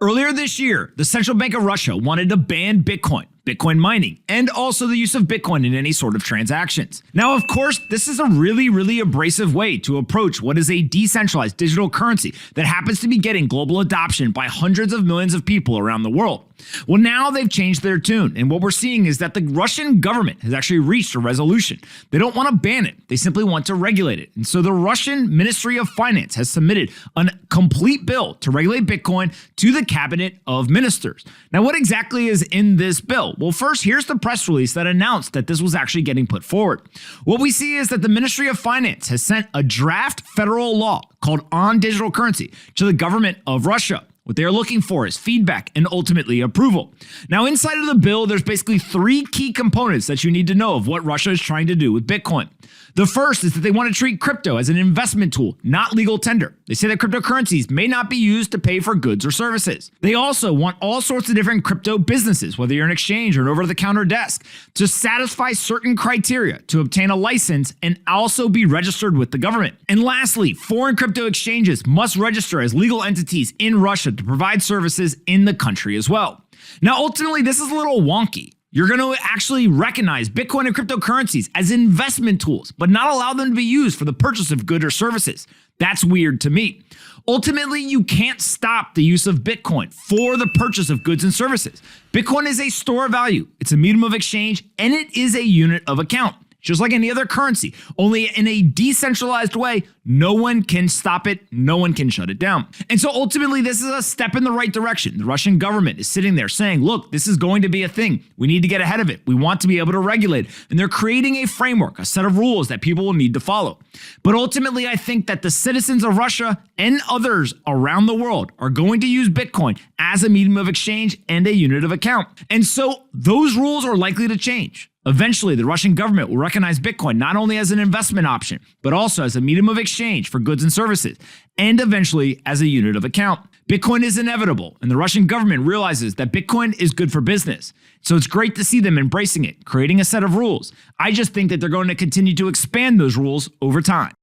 Earlier this year, the Central Bank of Russia wanted to ban Bitcoin mining, and also the use of Bitcoin in any sort of transactions. Now, of course, this is a really abrasive way to approach what is a decentralized digital currency that happens to be getting global adoption by hundreds of millions of people around the world. Well, now they've changed their tune, and what we're seeing is that the Russian government has actually reached a resolution. They don't want to ban it, they simply want to regulate it. And so the Russian Ministry of Finance has submitted a complete bill to regulate Bitcoin to the Cabinet of Ministers. Now, what exactly is in this bill? Well, first, here's the press release that announced that this was actually getting put forward. What we see is that the Ministry of Finance has sent a draft federal law called On Digital Currency to the government of Russia. What they are looking for is feedback and ultimately approval. Now, inside of the bill, there's basically three key components that you need to know of what Russia is trying to do with Bitcoin. The first is that they want to treat crypto as an investment tool, not legal tender. They say that cryptocurrencies may not be used to pay for goods or services. They also want all sorts of different crypto businesses, whether you're an exchange or an over-the-counter desk, to satisfy certain criteria to obtain a license and also be registered with the government. And lastly, foreign crypto exchanges must register as legal entities in Russia to provide services in the country as well. Now, ultimately, this is a little wonky. You're going to actually recognize Bitcoin and cryptocurrencies as investment tools, but not allow them to be used for the purchase of goods or services. That's weird to me. Ultimately, you can't stop the use of Bitcoin for the purchase of goods and services. Bitcoin is a store of value, it's a medium of exchange, and it is a unit of account. Just like any other currency, only in a decentralized way. No one can stop it, no one can shut it down. And so ultimately, this is a step in the right direction. The Russian government is sitting there saying, look, this is going to be a thing. We need to get ahead of it. We want to be able to regulate it. And they're creating a framework, a set of rules that people will need to follow. But ultimately, I think that the citizens of Russia and others around the world are going to use Bitcoin as a medium of exchange and a unit of account. And so those rules are likely to change. Eventually, the Russian government will recognize Bitcoin not only as an investment option, but also as a medium of exchange for goods and services, and eventually as a unit of account. Bitcoin is inevitable, and the Russian government realizes that Bitcoin is good for business. So it's great to see them embracing it, creating a set of rules. I just think that they're going to continue to expand those rules over time.